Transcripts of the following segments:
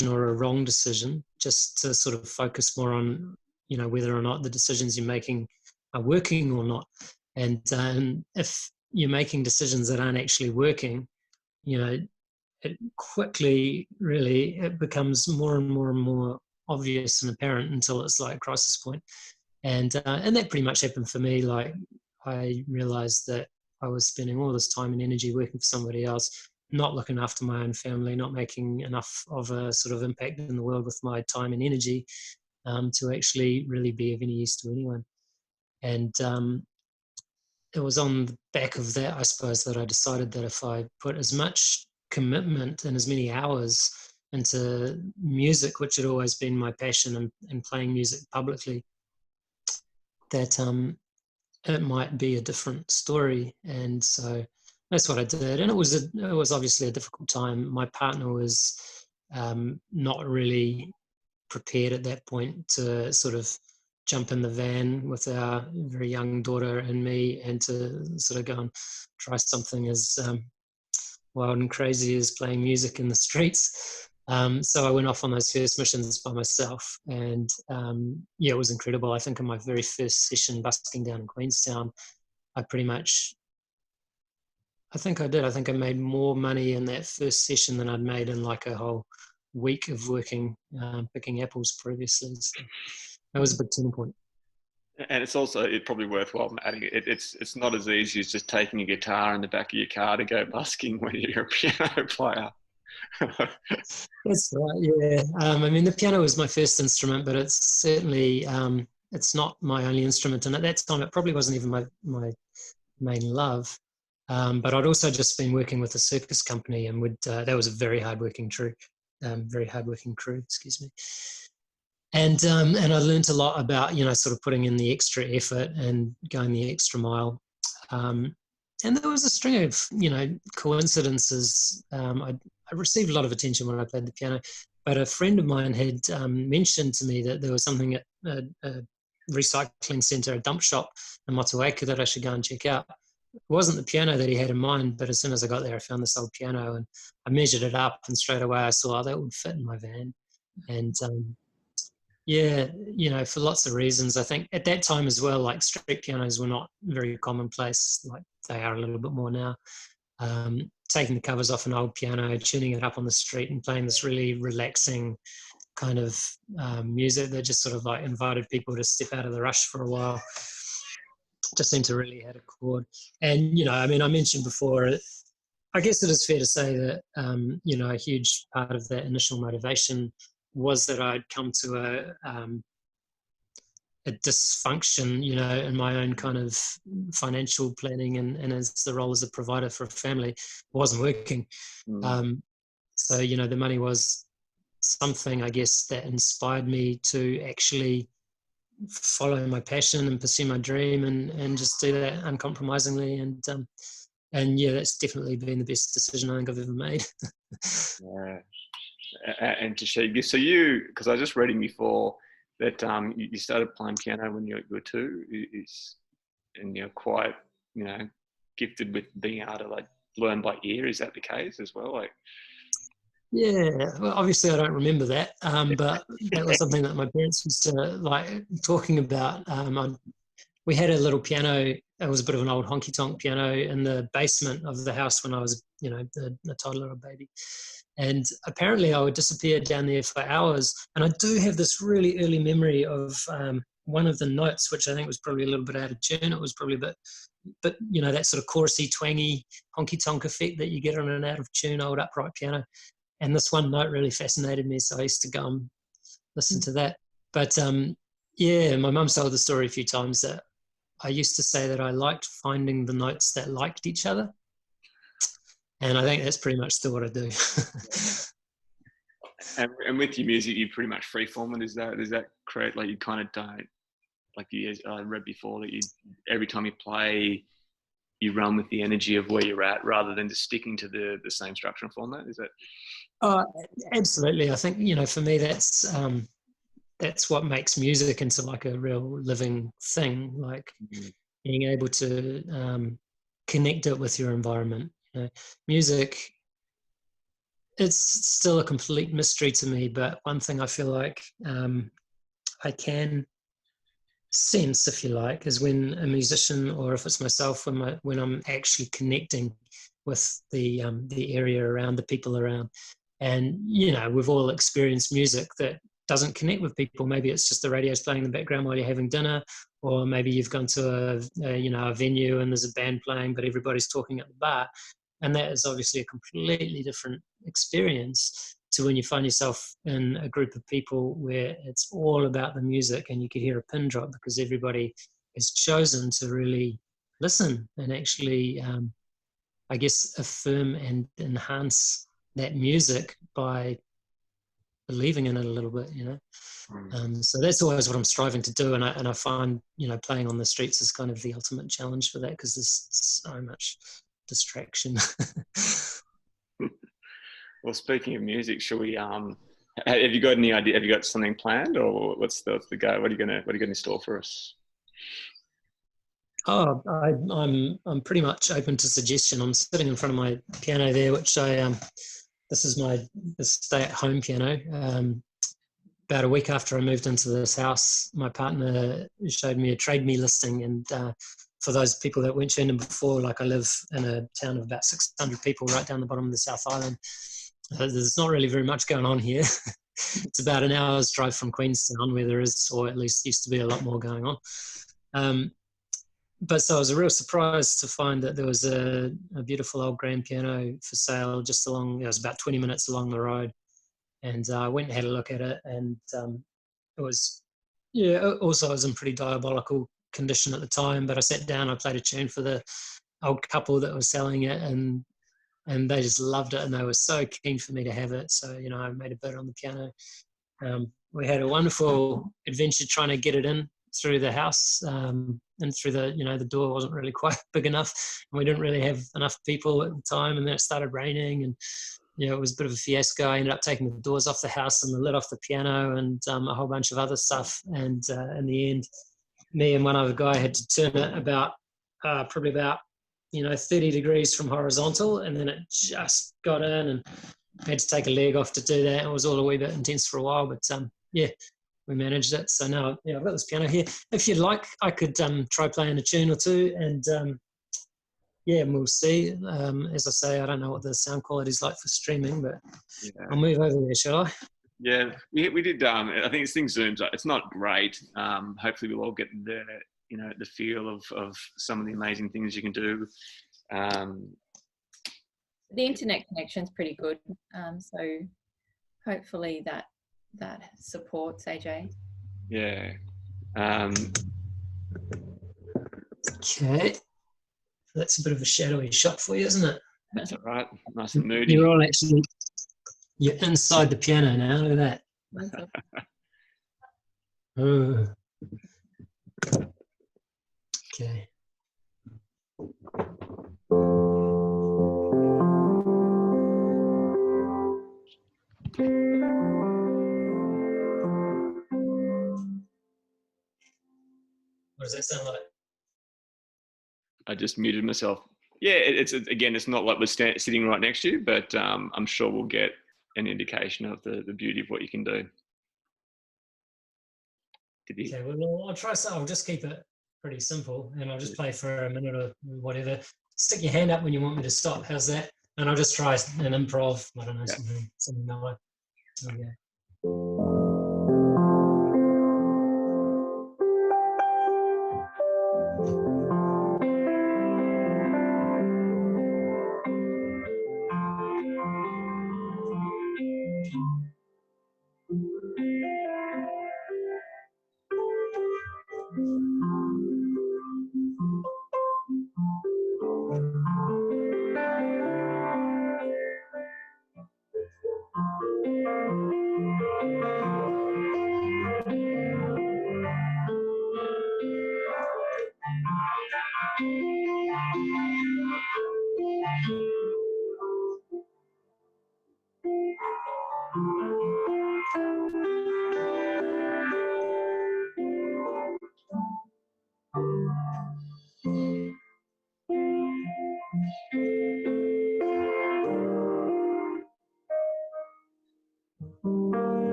or a wrong decision, just to sort of focus more on, whether or not the decisions you're making are working or not. And if you're making decisions that aren't actually working, it quickly really, it becomes more and more and more obvious and apparent until it's like crisis point. And that pretty much happened for me. Like, I realized that I was spending all this time and energy working for somebody else, not looking after my own family, not making enough of a sort of impact in the world with my time and energy to actually really be of any use to anyone. And it was on the back of that, I suppose, that I decided that if I put as much commitment and as many hours into music, which had always been my passion, and playing music publicly, that it might be a different story. And so that's what I did. And it was obviously a difficult time. My partner was not really prepared at that point to sort of jump in the van with our very young daughter and me, and to sort of go and try something as wild and crazy as playing music in the streets. So I went off on those first missions by myself, and it was incredible. I think in my very first session busking down in Queenstown, I think I made more money in that first session than I'd made in like a whole week of working picking apples previously. So that was a big turning point. And it's probably worthwhile adding it's not as easy as just taking a guitar in the back of your car to go busking when you're a piano player. That's right, yeah. I mean, the piano was my first instrument, but it's certainly it's not my only instrument. And at that time, it probably wasn't even my main love. But I'd also just been working with a circus company, and that was a very hardworking crew, excuse me. And I learned a lot about, sort of putting in the extra effort and going the extra mile. And there was a string of, coincidences. I received a lot of attention when I played the piano, but a friend of mine had mentioned to me that there was something at a recycling centre, a dump shop in Motueka, that I should go and check out. It wasn't the piano that he had in mind, but as soon as I got there, I found this old piano, and I measured it up, and straight away I saw, that would fit in my van. And for lots of reasons. I think at that time as well, like, street pianos were not very commonplace, like they are a little bit more now. Taking the covers off an old piano, tuning it up on the street, and playing this really relaxing kind of music that just sort of like invited people to step out of the rush for a while, just seemed to really hit a chord. And, I mentioned before, I guess it is fair to say that, a huge part of that initial motivation was that I'd come to a dysfunction, in my own kind of financial planning and as the role as a provider for a family wasn't working. So, the money was something, I guess, that inspired me to actually follow my passion and pursue my dream and just do that uncompromisingly. And that's definitely been the best decision I think I've ever made. Yeah. And Tashigi, so because I was just reading before that you started playing piano when you were 2, and you're quite, gifted with being able to like learn by ear. Is that the case as well? Like, yeah, well, obviously I don't remember that, but that was something that my parents used to like talking about. We had a little piano. It was a bit of an old honky-tonk piano in the basement of the house when I was, a toddler or baby. And apparently I would disappear down there for hours. And I do have this really early memory of one of the notes, which I think was probably a little bit out of tune. It was probably a bit, but that sort of chorusy, twangy, honky-tonk effect that you get on an out of tune old upright piano. And this one note really fascinated me, so I used to go and listen to that. But my mum's told the story a few times that I used to say that I liked finding the notes that liked each other. And I think that's pretty much still what I do. and with your music, you're pretty much freeform. Does that create, like, you kind of don't, like I read before, that every time you play, you run with the energy of where you're at rather than just sticking to the same structure and format? Is that? Oh, absolutely. I think, for me, that's what makes music into like a real living thing, like being able to connect it with your environment. Music it's still a complete mystery to me. But one thing I feel like I can sense, if you like, is when a musician, or if it's myself, when I'm actually connecting with the area around, the people around. And we've all experienced music that doesn't connect with people. Maybe it's just the radio's playing in the background while you're having dinner, or maybe you've gone to a venue and there's a band playing, but everybody's talking at the bar, and that is obviously a completely different experience to when you find yourself in a group of people where it's all about the music and you could hear a pin drop because everybody has chosen to really listen and actually, I guess, affirm and enhance that music by believing in it a little bit. So that's always what I'm striving to do, and I find playing on the streets is kind of the ultimate challenge for that because there's so much distraction. Well, speaking of music, shall we? Have you got any idea? Have you got something planned, or what's the go? What are you gonna in store for us? Oh, I'm pretty much open to suggestion. I'm sitting in front of my piano there, which this is my stay-at-home piano. About a week after I moved into this house, my partner showed me a Trade Me listing, and for those people that weren't tuned in before, like I live in a town of about 600 people right down the bottom of the South Island. There's not really very much going on here. It's about an hour's drive from Queenstown, where there is, or at least used to be, a lot more going on. But so it was a real surprise to find that there was a beautiful old grand piano for sale just along, it was about 20 minutes along the road. And I went and had a look at it, and it was, also it was in pretty diabolical condition at the time, but I sat down, I played a tune for the old couple that was selling it, and they just loved it, and they were so keen for me to have it. So, I made a bid on the piano. We had a wonderful adventure trying to get it in through the house, and through the door wasn't really quite big enough, and we didn't really have enough people at the time, and then it started raining, and it was a bit of a fiasco. I ended up taking the doors off the house and the lid off the piano and a whole bunch of other stuff, and in the end, me and one other guy had to turn it about probably about 30 degrees from horizontal, and then it just got in, and I had to take a leg off to do that. It was all a wee bit intense for a while, but we managed it. So now, I've got this piano here. If you'd like, I could try playing a tune or two, and we'll see. As I say, I don't know what the sound quality is like for streaming, but I'll move over there, shall I? Yeah, we did. I think this thing zooms up. It's not great. Hopefully, we'll all get the feel of some of the amazing things you can do. The internet connection's pretty good, so hopefully that supports, AJ. Yeah. Okay. That's a bit of a shadowy shot for you, isn't it? That's all right. Nice and moody. You're inside the piano now. Look at that. Oh. Okay. What does that sound like? I just muted myself. Yeah, it's not like we're sitting right next to you, but I'm sure we'll get an indication of the beauty of what you can do. Okay, well, I'll try. So I'll just keep it pretty simple, and I'll just play for a minute or whatever. Stick your hand up when you want me to stop. How's that? And I'll just try an improv. I don't know, something mellow. Okay.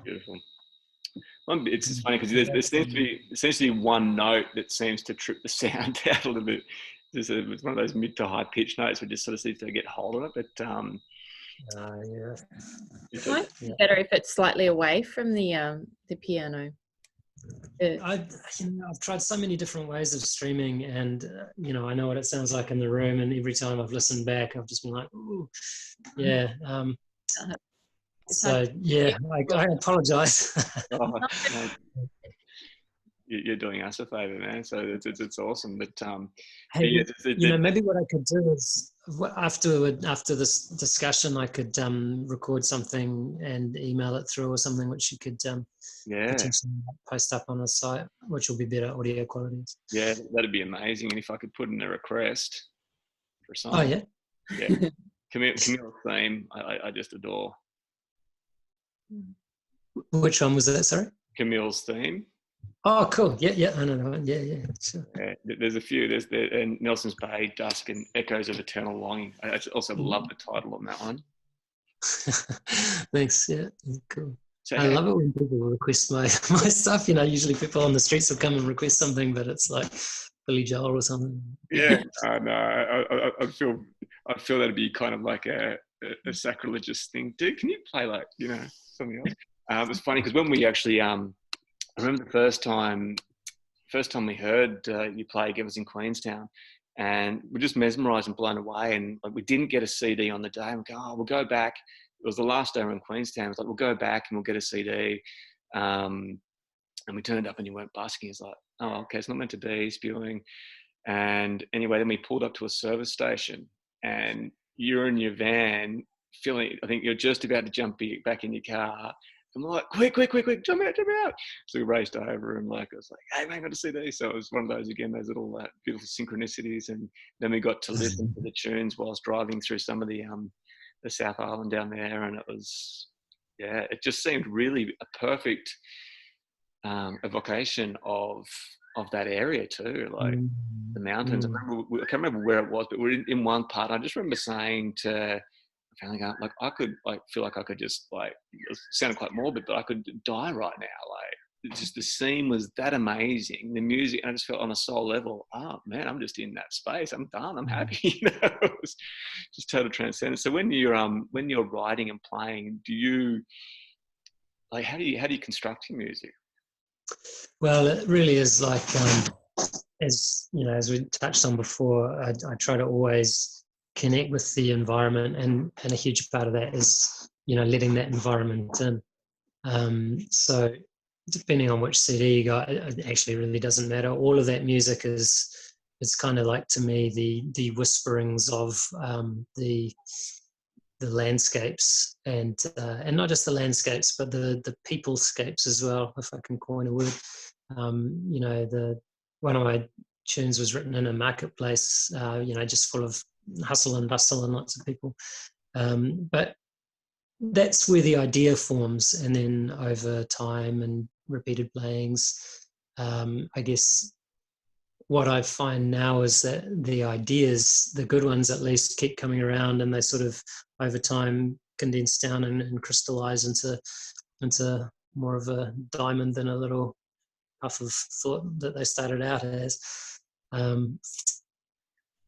Beautiful. It's just funny because there seems to be essentially one note that seems to trip the sound out a little bit. It's one of those mid to high pitch notes where just sort of seems to get hold of it. But Yeah. It might be better if it's slightly away from the piano. I've tried so many different ways of streaming, and I know what it sounds like in the room, and every time I've listened back, I've just been like, ooh, yeah. So yeah, I apologize. Oh, no, you're doing us a favor, man. So it's awesome. But hey, maybe what I could do is after this discussion, I could record something and email it through or something, which you could potentially post up on the site, which will be better audio qualities. Yeah, that'd be amazing. And if I could put in a request for a song. Oh yeah. Yeah. Camille's theme, I just adore. Which one was that? Sorry. Camille's theme. Oh, cool. Yeah. I know. Yeah. Sure. Yeah, there's a few. There's Nelson's Bay, Dusk, and Echoes of Eternal Longing. I also love the title on that one. Thanks. Yeah, cool. So, I love it when people request my stuff. Usually people on the streets will come and request something, but it's like Billy Joel or something. Yeah, no, I feel that'd be kind of like a sacrilegious thing. Dude, can you play like something else? It's funny because when we actually I remember the first time we heard you play Give Us in Queenstown, and we're just mesmerised and blown away. And like, we didn't get a CD on the day. And we go, we'll go back. It was the last day in Queenstown. It was like, we'll go back and we'll get a CD. And we turned up and you weren't busking. It's like, oh, okay, it's not meant to be spewing. And anyway, then we pulled up to a service station and you're in your van feeling, I think you're just about to jump back in your car. I'm like, quick, jump out. So we raced over and I was like, hey, man, got to see these. So it was one of those, again, those little beautiful synchronicities. And then we got to listen to the tunes whilst driving through some of the South Island down there. And it was, it just seemed really a perfect evocation of that area too, like the mountains. I can't remember where it was, but we're in one part. I just remember saying to family, like I could feel like I could just it sounded quite morbid, but I could die right now. Like just the scene was that amazing, the music, and I just felt on a soul level, oh man, I'm just in that space. I'm done. I'm happy. It was just total transcendence. So when you're writing and playing, do you how do you construct your music? Well, it really is like as we touched on before, I try to always connect with the environment, and a huge part of that is letting that environment in. So depending on which CD you got, it actually really doesn't matter. All of that music is kind of like, to me, the whisperings of the landscapes, and not just the landscapes, but the peoplescapes as well, if I can coin a word. One of my tunes was written in a marketplace, just full of hustle and bustle and lots of people. But that's where the idea forms, and then over time and repeated playings, I guess what I find now is that the ideas, the good ones at least, keep coming around, and they sort of over time condense down and crystallize into more of a diamond than a little puff of thought that they started out as.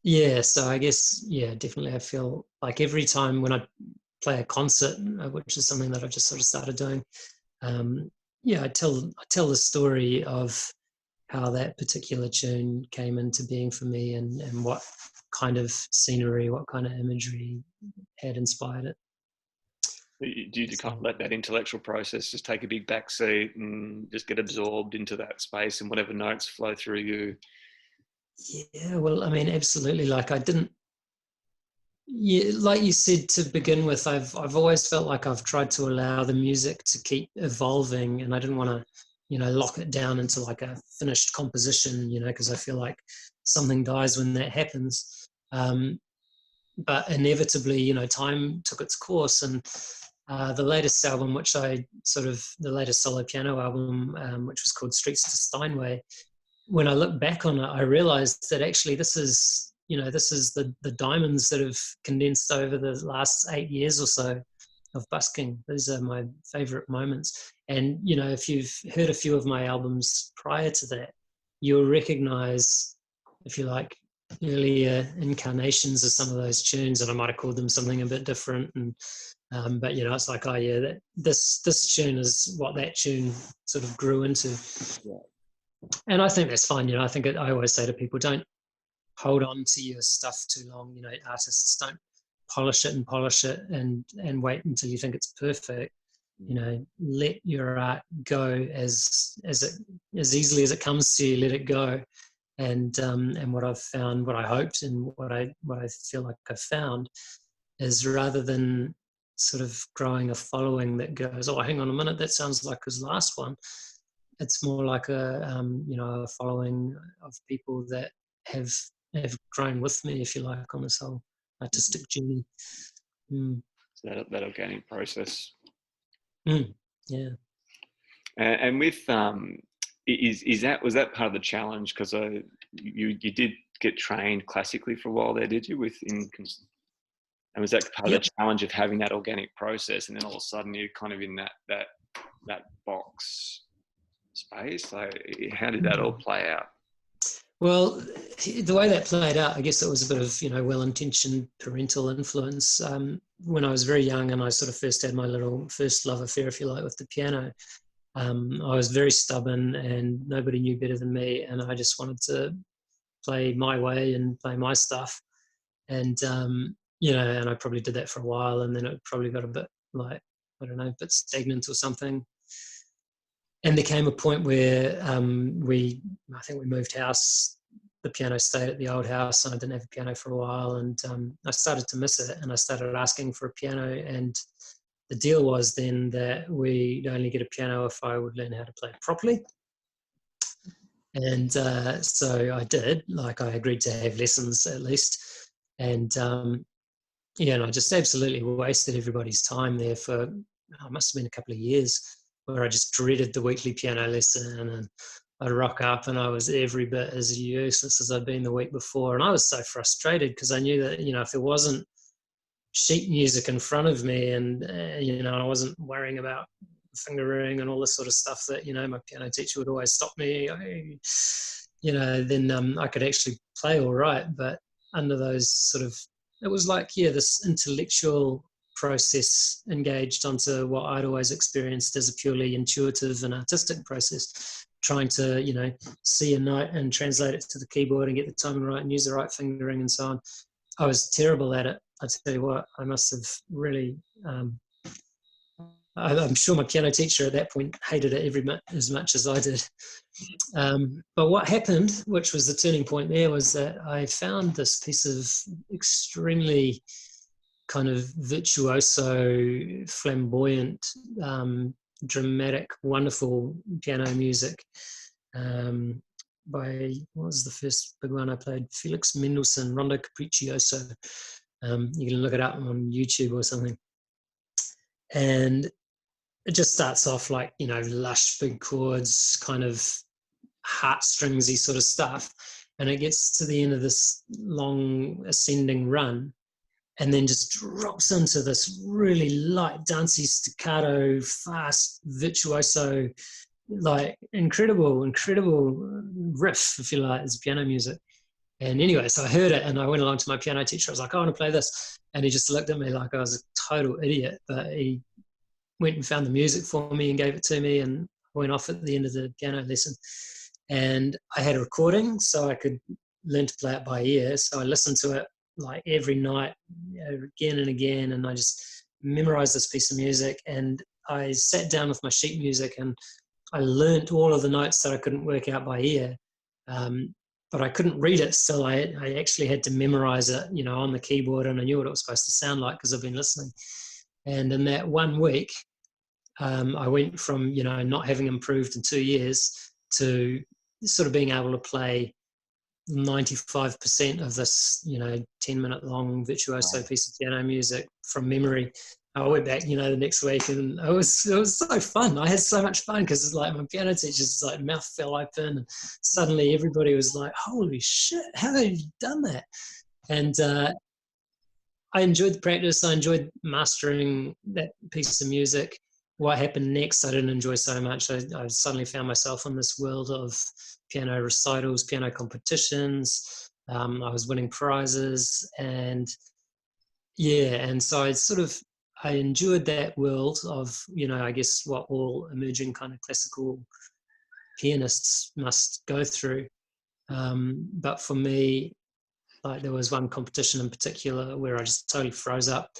Yeah, so I guess, yeah, definitely I feel like every time when I play a concert, which is something that I've just sort of started doing, yeah, I tell the story of how that particular tune came into being for me, and what kind of scenery, what kind of imagery had inspired it. Do you kind of let that intellectual process just take a big backseat and just get absorbed into that space, and whatever notes flow through you? Yeah, well, I mean, absolutely. Like I didn't, yeah, like you said to begin with, I've always felt like I've tried to allow the music to keep evolving, and I didn't want to, lock it down into like a finished composition, because I feel like something dies when that happens. But inevitably, time took its course, and the latest album, the latest solo piano album, which was called Streets to Steinway, when I look back on it, I realized that actually this is the diamonds that have condensed over the last 8 years or so of busking. Those are my favorite moments. And, if you've heard a few of my albums prior to that, you'll recognize, if you like, earlier incarnations of some of those tunes, and I might have called them something a bit different. And but it's like, oh yeah, this tune is what that tune sort of grew into. Yeah. And I think that's fine. I think I always say to people, don't hold on to your stuff too long. Artists don't polish it and wait until you think it's perfect. Let your art go as easily as it comes to you. Let it go. And what I've found, what I hoped, and what I feel like I've found, is rather than sort of growing a following that goes, oh, hang on a minute, that sounds like his last one. It's more like a following of people that have grown with me, if you like, on this whole artistic journey. So that organic process. Yeah. And with was that part of the challenge? Because you did get trained classically for a while there, did you? And was that part of the challenge of having that organic process, and then all of a sudden you're kind of in that box space? Like, how did that all play out? Well, the way that played out, I guess it was a bit of, well-intentioned parental influence. When I was very young and I sort of first had my little first love affair, if you like, with the piano, I was very stubborn and nobody knew better than me. And I just wanted to play my way and play my stuff. And, and I probably did that for a while, and then it probably got a bit like, I don't know, a bit stagnant or something. And there came a point where I think we moved house. The piano stayed at the old house, and I didn't have a piano for a while. And I started to miss it, and I started asking for a piano. And the deal was then that we'd only get a piano if I would learn how to play it properly. And so I did. Like, I agreed to have lessons at least. And and I just absolutely wasted everybody's time there for, it must have been a couple of years, where I just dreaded the weekly piano lesson, and I'd rock up and I was every bit as useless as I'd been the week before. And I was so frustrated because I knew that, if there wasn't sheet music in front of me, and, I wasn't worrying about fingering and all this sort of stuff that, my piano teacher would always stop me, then I could actually play all right. But under those sort of, it was like, this intellectual process engaged onto what I'd always experienced as a purely intuitive and artistic process, trying to, see a note and translate it to the keyboard and get the timing right and use the right fingering and so on. I was terrible at it. I tell you what, I must have really, I'm sure my piano teacher at that point hated it as much as I did. But what happened, which was the turning point there, was that I found this piece of extremely kind of virtuoso, flamboyant, dramatic, wonderful piano music by, what was the first big one I played? Felix Mendelssohn, Rondo Capriccioso. You can look it up on YouTube or something. And it just starts off like, lush, big chords, kind of heartstringsy sort of stuff. and it gets to the end of this long ascending run, and then just drops into this really light, dancey, staccato, fast, virtuoso, like incredible riff, if you like, as piano music. And anyway, so I heard it and I went along to my piano teacher. I was like, I want to play this. And he just looked at me like I was a total idiot. But he went and found the music for me and gave it to me, and went off at the end of the piano lesson. And I had a recording so I could learn to play it by ear. So I listened to it like every night, again and again. And I just memorized this piece of music. And I sat down with my sheet music and I learnt all of the notes that I couldn't work out by ear. But I couldn't read it still. I actually had to memorize it, on the keyboard, and I knew what it was supposed to sound like because I've been listening. And in that 1 week, I went from, not having improved in 2 years to sort of being able to play 95% of this, 10-minute long virtuoso piece of piano music from memory. I went back, the next week, and it was so fun. I had so much fun because it's like my piano teacher's like mouth fell open, and suddenly everybody was like, "Holy shit! How have you done that?" And I enjoyed the practice. I enjoyed mastering that piece of music. What happened next, I didn't enjoy so much. I suddenly found myself in this world of piano recitals, piano competitions. I was winning prizes, and so I enjoyed that world of, I guess what all emerging kind of classical pianists must go through. But for me, like there was one competition in particular where I just totally froze up.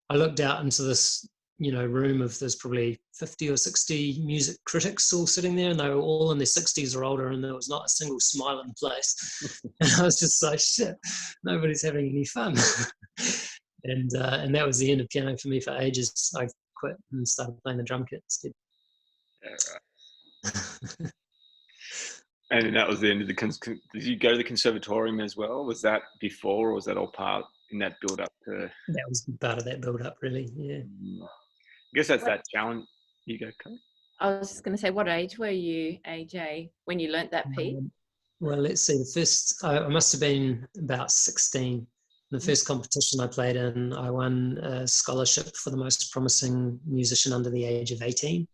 I looked out into this, room of there's probably 50 or 60 music critics all sitting there, and they were all in their 60s or older, and there was not a single smile in place. And I was just like, shit, nobody's having any fun. And that was the end of piano for me for ages. I quit and started playing the drum kit instead. Yeah, right. And that was the end of the. Did you go to the conservatorium as well? Was that before, or was that all part in that build up to? That was part of that build up, really. Yeah. I guess that's that challenge. You go, Kate. I was just going to say, what age were you, AJ, when you learnt that piece? Well, let's see. The first, I must have been about 16. The first competition I played in, I won a scholarship for the most promising musician under the age of 18.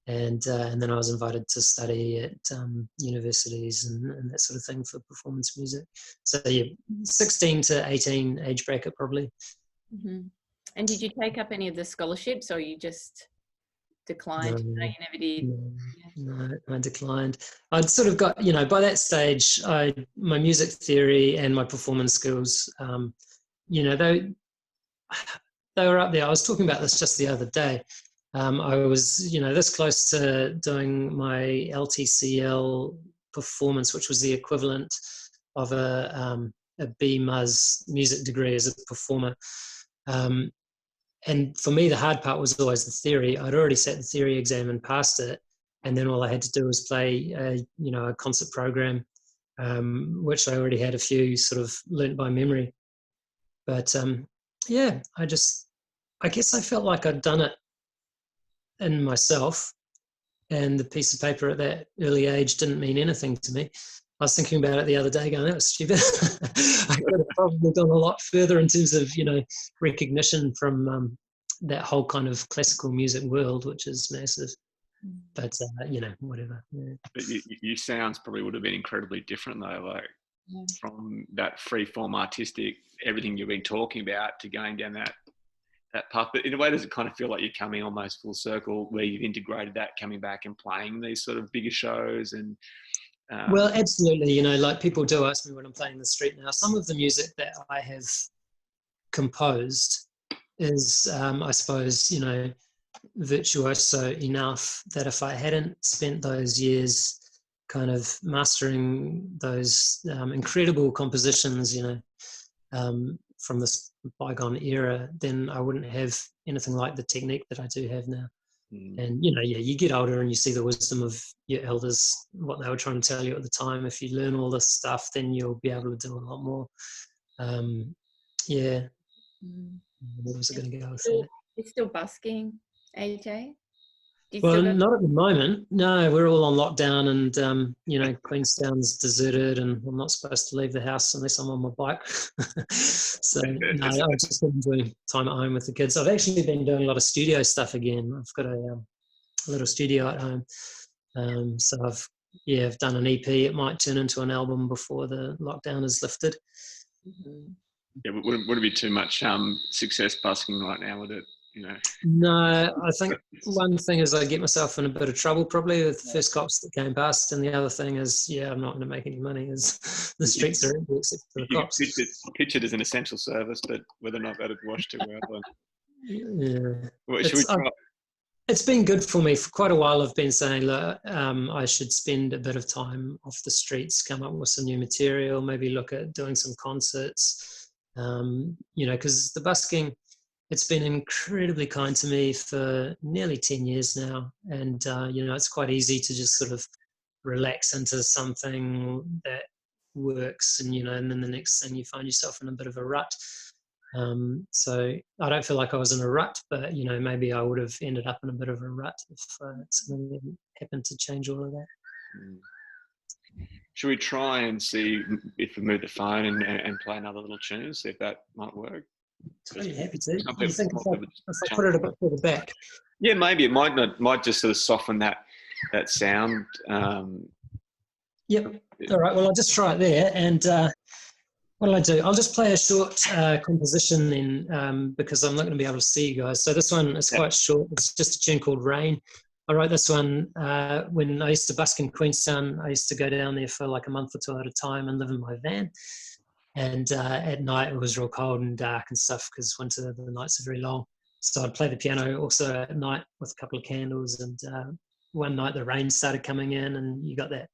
And then I was invited to study at universities and that sort of thing for performance music. So yeah, 16 to 18 age bracket probably. Mm-hmm. And did you take up any of the scholarships, or you just declined? No, you never did. No, I declined. I'd sort of got, by that stage, my music theory and my performance skills, they were up there. I was talking about this just the other day. I was, this close to doing my LTCL performance, which was the equivalent of a BMUS music degree as a performer. And for me, the hard part was always the theory. I'd already sat the theory exam and passed it. And then all I had to do was play, a concert program, which I already had a few sort of learnt by memory. But I guess I felt like I'd done it in myself, and the piece of paper at that early age didn't mean anything to me. I was thinking about it the other day going, that was stupid. I could have probably gone a lot further in terms of, recognition from that whole kind of classical music world, which is massive. But, whatever. Yeah. But your sounds probably would have been incredibly different though, like from that free-form artistic, everything you've been talking about, to going down that path. But in a way, does it kind of feel like you're coming almost full circle, where you've integrated that, coming back and playing these sort of bigger shows? And well, absolutely. Like people do ask me when I'm playing the street now, some of the music that I have composed is, I suppose, virtuoso enough that if I hadn't spent those years kind of mastering those incredible compositions, from this bygone era, then I wouldn't have anything like the technique that I do have now. And, you get older and you see the wisdom of your elders, what they were trying to tell you at the time. If you learn all this stuff, then you'll be able to do a lot more. Where was I going to go with that? It's still busking, AJ? Do you Well, still go? not at the moment. No, we're all on lockdown, and Queenstown's deserted, and I'm not supposed to leave the house unless I'm on my bike. So no, I've just been enjoying time at home with the kids. I've actually been doing a lot of studio stuff again. I've got a little studio at home, so I've done an EP. It might turn into an album before the lockdown is lifted. Yeah, but would it be too much success busking right now with it? No, I think one thing is I get myself in a bit of trouble probably with the first cops that came past, and the other thing is, I'm not going to make any money. Is the streets are empty except for the You cops. pitch it as an essential service, but whether or not that'd wash too well. Yeah, Well, should we try? It's been good for me for quite a while. I've been saying, look, I should spend a bit of time off the streets, come up with some new material, maybe look at doing some concerts. Because the busking, it's been incredibly kind to me for nearly 10 years now. And, it's quite easy to just sort of relax into something that works and then the next thing you find yourself in a bit of a rut. So I don't feel like I was in a rut, but, maybe I would have ended up in a bit of a rut if something hadn't happened to change all of that. Should we try and see if we move the phone and play another little tune, see if that might work? Totally happy to. You think if I put it a bit further back? Yeah, maybe it might just sort of soften that sound. Yep. All right. Well, I'll just try it there. And what'll I do? I'll just play a short composition then, because I'm not going to be able to see you guys. So this one is quite short. It's just a tune called Rain. I wrote this one when I used to busk in Queenstown. I used to go down there for like a month or two at a time and live in my van. And at night it was real cold and dark and stuff because winter, the nights are very long. So I'd play the piano also at night with a couple of candles. And one night the rain started coming in and you got that,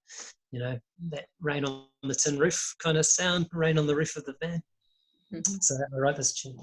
that rain on the tin roof kind of sound, rain on the roof of the van. Mm-hmm. So I wrote this tune.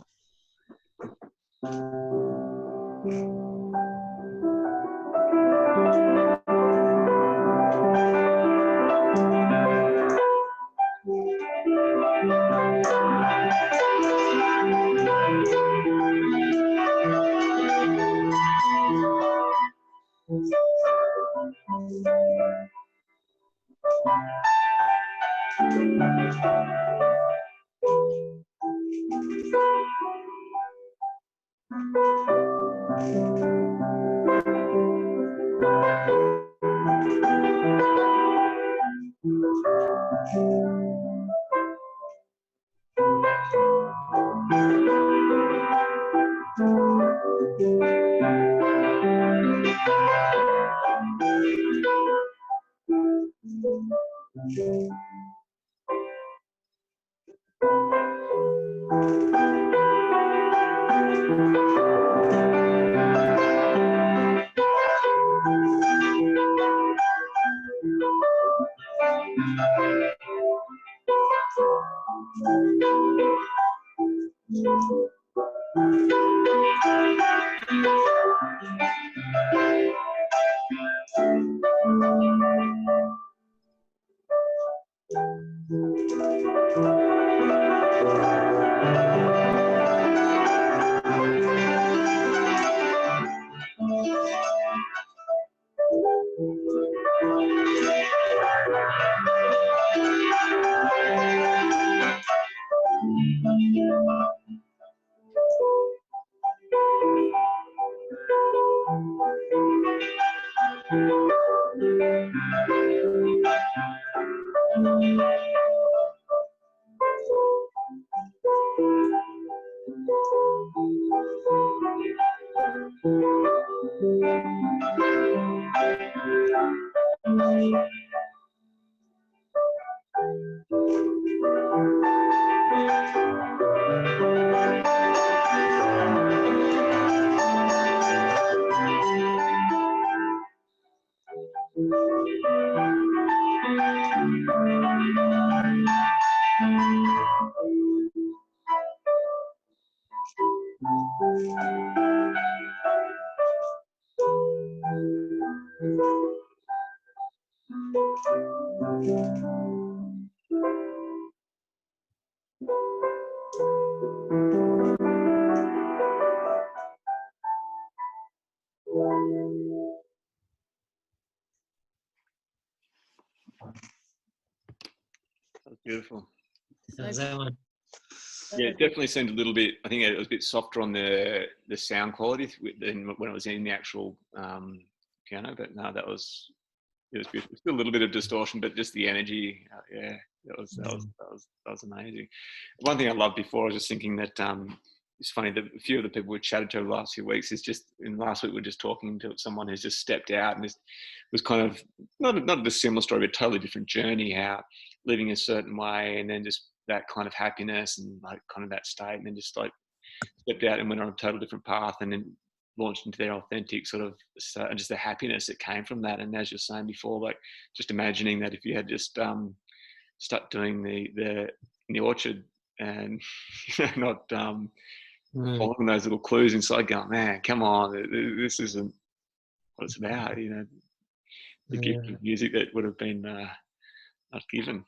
Beautiful. How's that one? Yeah, it definitely seemed a little bit. I think it was a bit softer on the sound quality than when it was in the actual piano. But no, it was beautiful. Still a little bit of distortion, but just the energy. Yeah, that was amazing. One thing I loved before, I was just thinking that it's funny that a few of the people we chatted to over the last few weeks is just in last week we were just talking to someone who's just stepped out and was kind of not a similar story, but a totally different journey. How living a certain way and then just that kind of happiness and like kind of that state, and then just like stepped out and went on a total different path, and then launched into their authentic sort of and just the happiness that came from that. And as you're saying before, like just imagining that if you had just stuck doing the in the orchard and not following those little clues inside, going, man, come on, this isn't what it's about. The gift of music that would have been not given.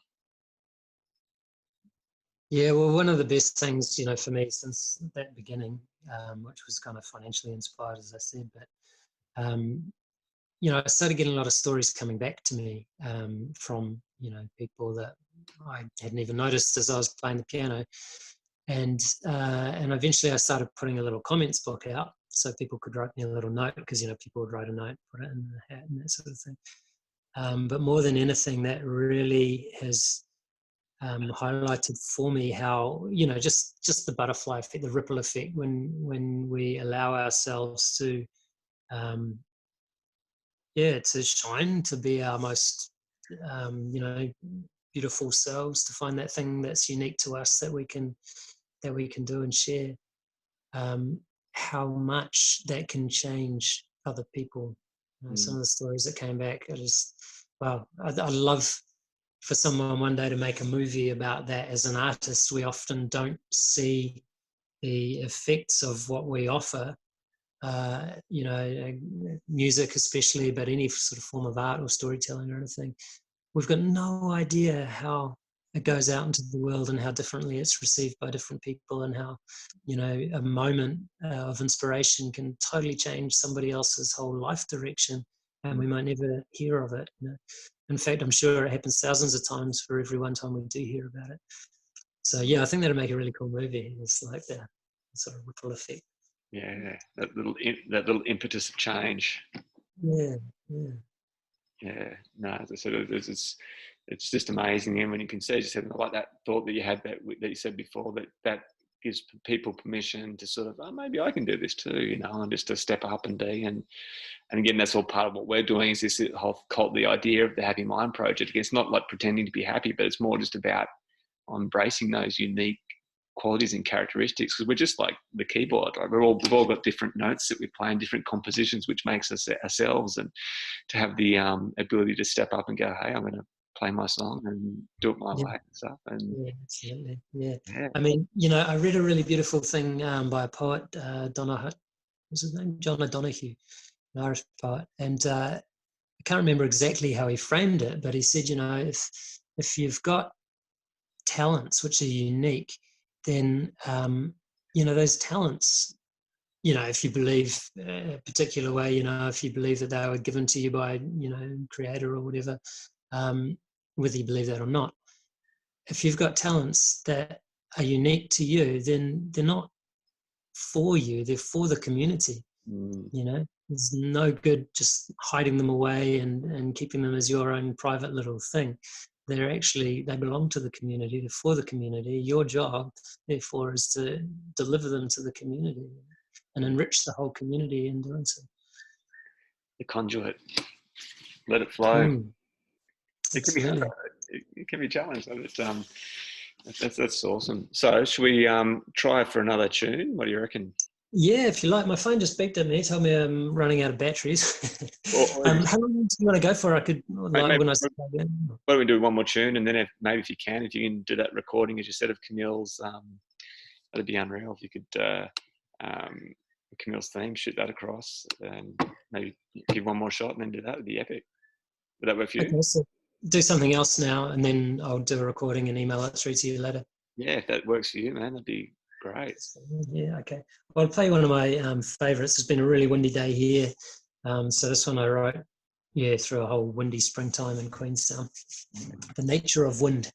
Yeah, well, one of the best things, for me since that beginning, which was kind of financially inspired, as I said, but, I started getting a lot of stories coming back to me from, people that I hadn't even noticed as I was playing the piano. And eventually I started putting a little comments book out so people could write me a little note, because, people would write a note, put it in the hat and that sort of thing. But more than anything, that really has highlighted for me how, just the butterfly effect, the ripple effect, when we allow ourselves to, to shine, to be our most, beautiful selves, to find that thing that's unique to us that we can do and share. How much that can change other people. Some of the stories that came back, wow. I love for someone one day to make a movie about that. As an artist, we often don't see the effects of what we offer, music especially, but any sort of form of art or storytelling or anything. We've got no idea how it goes out into the world and how differently it's received by different people, and how, a moment of inspiration can totally change somebody else's whole life direction, and we might never hear of it. In fact, I'm sure it happens thousands of times for every one time we do hear about it. So yeah, I think that'd make a really cool movie. It's like the sort of ripple effect. Yeah, that little impetus of change. Yeah. Yeah, no, as I said, it's just amazing. And when you can see, as you said, like that thought that you had that you said before, that gives people permission to sort of, oh, maybe I can do this too, and just to step up and be. And again, that's all part of what we're doing, is this whole the idea of the Happy Mind Project. It's not like pretending to be happy, but it's more just about embracing those unique qualities and characteristics, because we're just like the keyboard. Like we've all got different notes that we play in different compositions, which makes us ourselves. And to have the ability to step up and go, hey, I'm going to play my song and do it my way and stuff. And yeah, absolutely. Yeah. I mean, I read a really beautiful thing by a poet, what's his name? John O'Donoghue, an Irish poet. And I can't remember exactly how he framed it, but he said, if you've got talents which are unique, then, those talents, if you believe a particular way, if you believe that they were given to you by, creator or whatever, whether you believe that or not, if you've got talents that are unique to you, then they're not for you, they're for the community. There's no good just hiding them away and keeping them as your own private little thing. They belong to the community, they're for the community. Your job, therefore, is to deliver them to the community and enrich the whole community in doing so. The conduit, let it flow. It can be challenged. That's awesome. So should we try for another tune? What do you reckon? Yeah, if you like. My phone just beeped at me, told me I'm running out of batteries. How long do you want to go for? I could, why don't we do one more tune, and then if you can do that recording, as you said, of Camille's, that'd be unreal. If you could, Camille's theme, shoot that across, and maybe give one more shot, and then do that. Would be epic. Would that work for you? Okay, so do something else now, and then I'll do a recording and email it through to you later. Yeah, if that works for you, man, that'd be great. Yeah, okay. Well, I'll play one of my favourites. It's been a really windy day here. So this one I wrote, through a whole windy springtime in Queenstown. The Nature of Wind.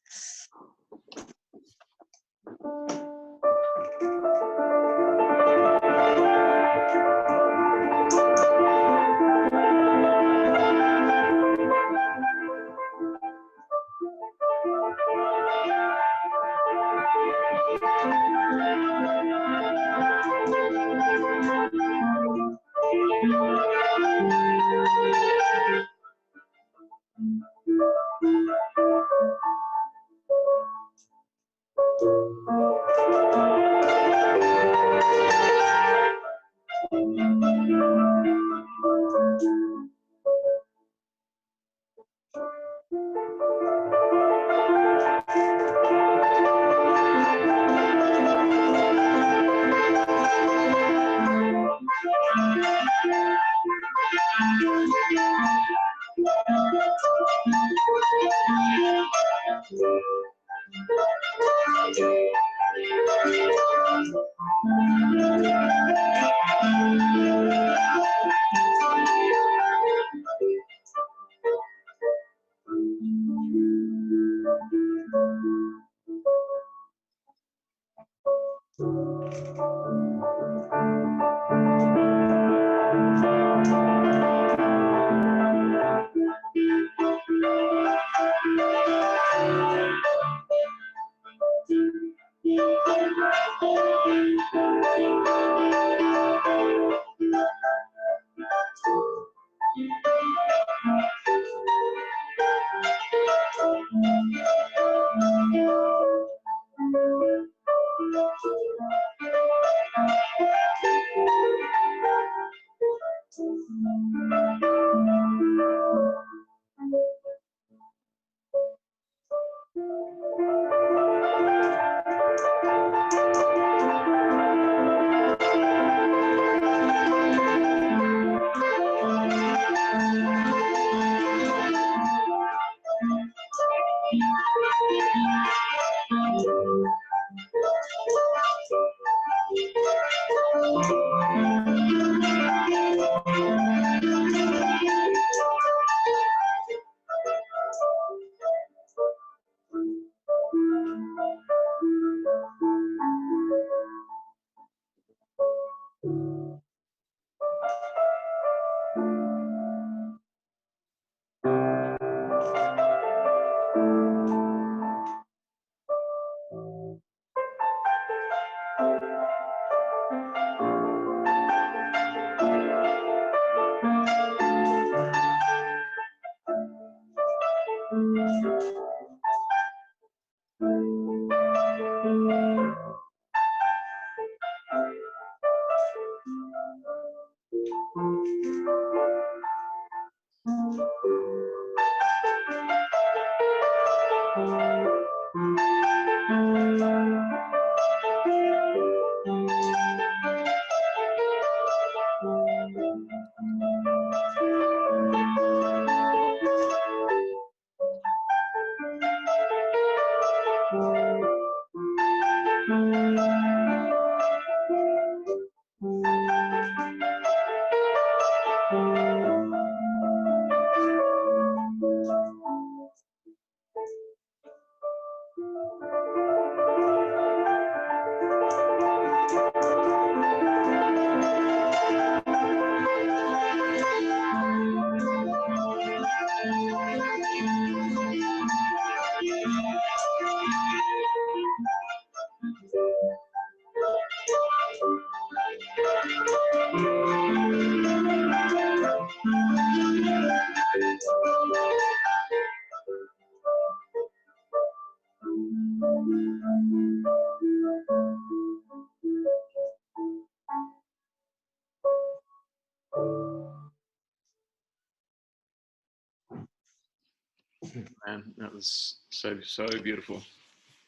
Man, that was so beautiful.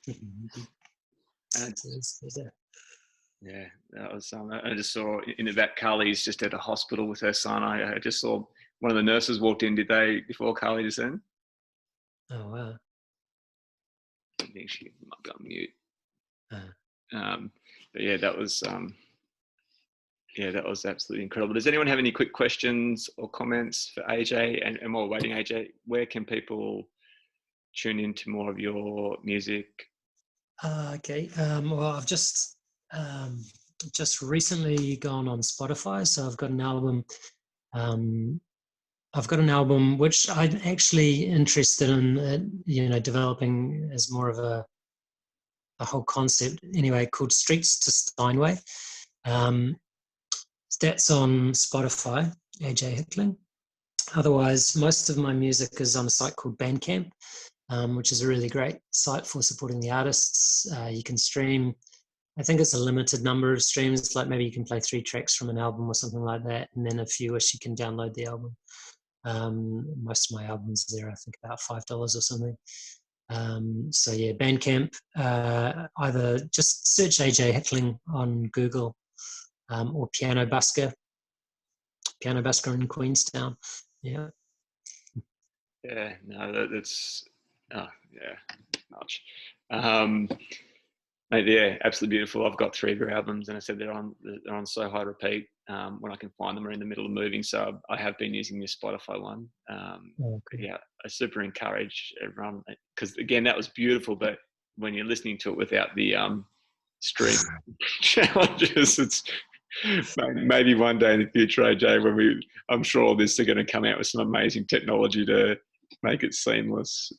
And yeah, that was. I just saw in the back, Carly's just at a hospital with her son. I just saw one of the nurses walked in. Did they before Carly just then? Oh wow! I think she might be on mute. But yeah, that was. Yeah, that was absolutely incredible. Does anyone have any quick questions or comments for AJ? And while we're waiting, AJ, where can people tune into more of your music? Okay. Well, I've just recently gone on Spotify, so I've got an album. I've got an album which I'm actually interested in, developing as more of a whole concept. Anyway, called Streets to Steinway. That's on Spotify, AJ Hickling. Otherwise, most of my music is on a site called Bandcamp, which is a really great site for supporting the artists. You can stream, I think it's a limited number of streams, like maybe you can play 3 tracks from an album or something like that, and then if you wish, you can download the album. Most of my albums there, I think about $5 or something. So yeah, Bandcamp, either just search AJ Hickling on Google, or Piano Busker in Queenstown. Yeah. Yeah, no, that's, oh, yeah, much. Mate, yeah, absolutely beautiful. I've got 3 of your albums, and I said they're on so high repeat when I can find them or in the middle of moving. So I have been using your Spotify one. But yeah, I super encourage everyone, because again, that was beautiful. But when you're listening to it without the stream challenges, it's maybe one day in the future, AJ, when I'm sure all this are going to come out with some amazing technology to make it seamless.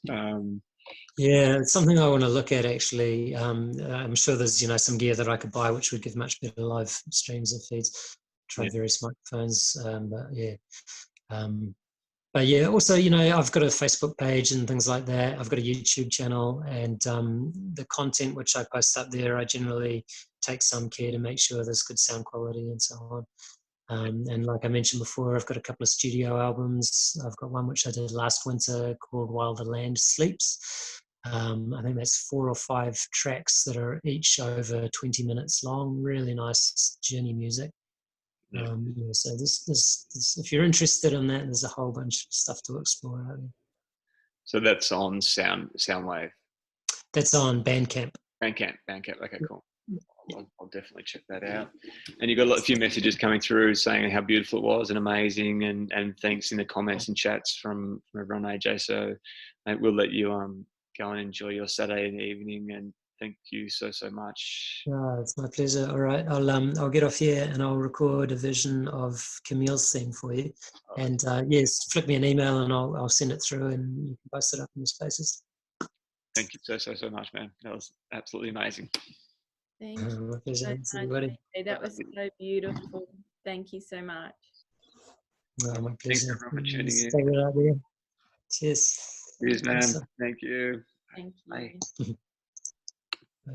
Yeah, it's something I want to look at actually. I'm sure there's some gear that I could buy which would give much better live streams and feeds. Try various microphones, but yeah, also I've got a Facebook page and things like that. I've got a YouTube channel, and the content which I post up there, I generally take some care to make sure there's good sound quality and so on. And like I mentioned before, I've got a couple of studio albums. I've got one which I did last winter called While the Land Sleeps. I think that's 4 or 5 tracks that are each over 20 minutes long. Really nice journey music. So this, if you're interested in that, there's a whole bunch of stuff to explore out there. So that's on Soundwave. That's on Bandcamp. Bandcamp. Okay, cool. I'll definitely check that out. And you got a few messages coming through saying how beautiful it was and amazing, and thanks in the comments and chats from everyone, AJ. So we'll let you go and enjoy your Saturday evening, and thank you so much. It's my pleasure. All right, I'll get off here and I'll record a version of Camille's theme for you. And yes, flick me an email and I'll send it through, and you can post it up in your spaces. Thank you so much, man. That was absolutely amazing. Thank you My pleasure. so much, Everybody. that was so beautiful. Thank you so much. My pleasure. Thanks everyone for tuning in. Stay right out there. Cheers. Cheers, man. Thank you. Thank you. Bye. Bye.